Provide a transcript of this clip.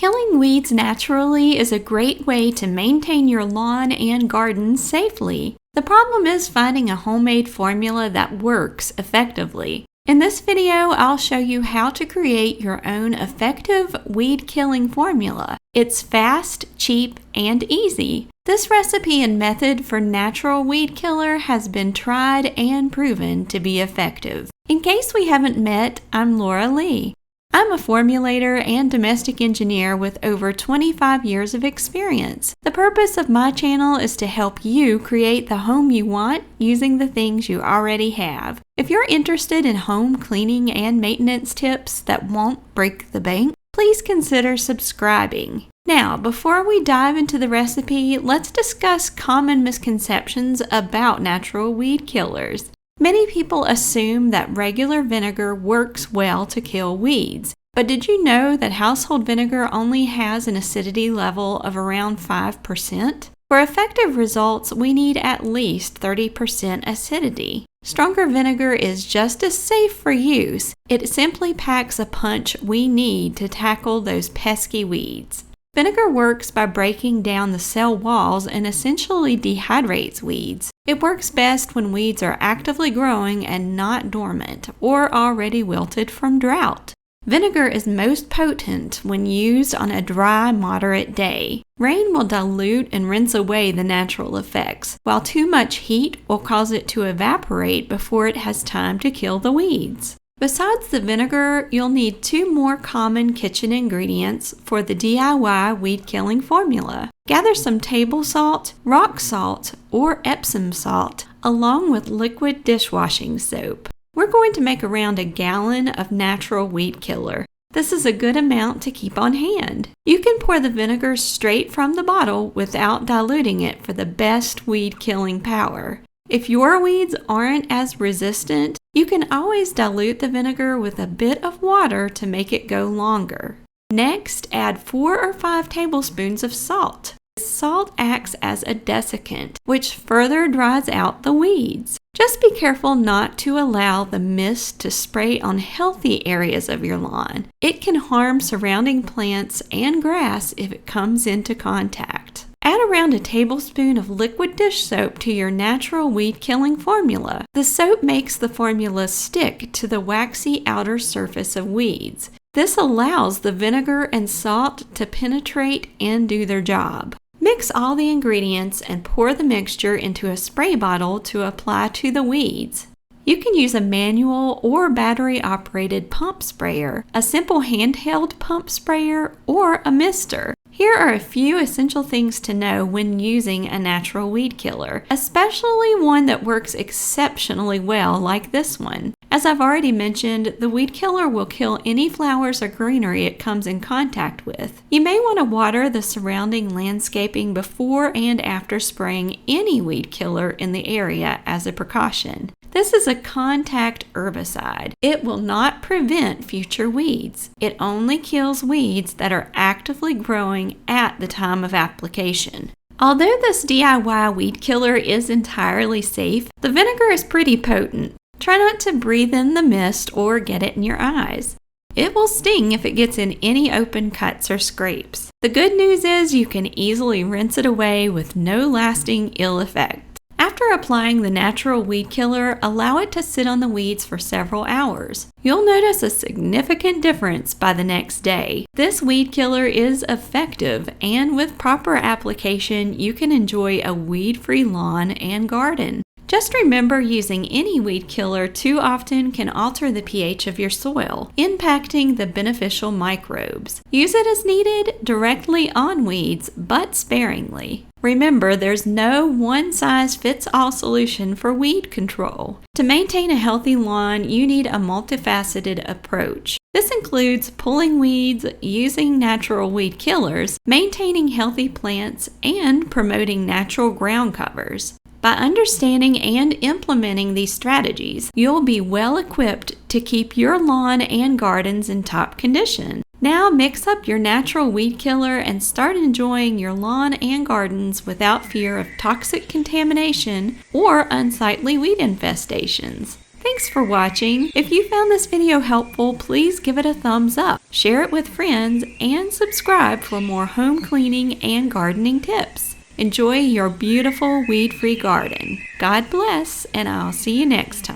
Killing weeds naturally is a great way to maintain your lawn and garden safely. The problem is finding a homemade formula that works effectively. In this video, I'll show you how to create your own effective weed-killing formula. It's fast, cheap, and easy. This recipe and method for natural weed killer has been tried and proven to be effective. In case we haven't met, I'm Laura Lee. I'm a formulator and domestic engineer with over 25 years of experience. The purpose of my channel is to help you create the home you want using the things you already have. If you're interested in home cleaning and maintenance tips that won't break the bank, please consider subscribing. Now, before we dive into the recipe, let's discuss common misconceptions about natural weed killers. Many people assume that regular vinegar works well to kill weeds, but did you know that household vinegar only has an acidity level of around 5%? For effective results, we need at least 30% acidity. Stronger vinegar is just as safe for use. It simply packs a punch we need to tackle those pesky weeds. Vinegar works by breaking down the cell walls and essentially dehydrates weeds. It works best when weeds are actively growing and not dormant or already wilted from drought. Vinegar is most potent when used on a dry, moderate day. Rain will dilute and rinse away the natural effects, while too much heat will cause it to evaporate before it has time to kill the weeds. Besides the vinegar, you'll need 2 more common kitchen ingredients for the DIY weed-killing formula. Gather some table salt, rock salt, or Epsom salt, along with liquid dishwashing soap. We're going to make around 1 gallon of natural weed killer. This is a good amount to keep on hand. You can pour the vinegar straight from the bottle without diluting it for the best weed-killing power. If your weeds aren't as resistant, you can always dilute the vinegar with a bit of water to make it go longer. Next, add 4 or 5 tablespoons of salt. Salt acts as a desiccant, which further dries out the weeds. Just be careful not to allow the mist to spray on healthy areas of your lawn. It can harm surrounding plants and grass if it comes into contact. Add around a tablespoon of liquid dish soap to your natural weed-killing formula. The soap makes the formula stick to the waxy outer surface of weeds. This allows the vinegar and salt to penetrate and do their job. Mix all the ingredients and pour the mixture into a spray bottle to apply to the weeds. You can use a manual or battery-operated pump sprayer, a simple handheld pump sprayer, or a mister. Here are a few essential things to know when using a natural weed killer, especially one that works exceptionally well like this one. As I've already mentioned, the weed killer will kill any flowers or greenery it comes in contact with. You may want to water the surrounding landscaping before and after spraying any weed killer in the area as a precaution. This is a contact herbicide. It will not prevent future weeds. It only kills weeds that are actively growing at the time of application. Although this DIY weed killer is entirely safe, the vinegar is pretty potent. Try not to breathe in the mist or get it in your eyes. It will sting if it gets in any open cuts or scrapes. The good news is you can easily rinse it away with no lasting ill effect. After applying the natural weed killer, allow it to sit on the weeds for several hours. You'll notice a significant difference by the next day. This weed killer is effective, and with proper application, you can enjoy a weed-free lawn and garden. Just remember, using any weed killer too often can alter the pH of your soil, impacting the beneficial microbes. Use it as needed, directly on weeds, but sparingly. Remember, there's no one-size-fits-all solution for weed control. To maintain a healthy lawn, you need a multifaceted approach. This includes pulling weeds, using natural weed killers, maintaining healthy plants, and promoting natural ground covers. By understanding and implementing these strategies, you'll be well equipped to keep your lawn and gardens in top condition. Now mix up your natural weed killer and start enjoying your lawn and gardens without fear of toxic contamination or unsightly weed infestations. Thanks for watching. If you found this video helpful, please give it a thumbs up, share it with friends, and subscribe for more home cleaning and gardening tips. Enjoy your beautiful weed-free garden. God bless, and I'll see you next time.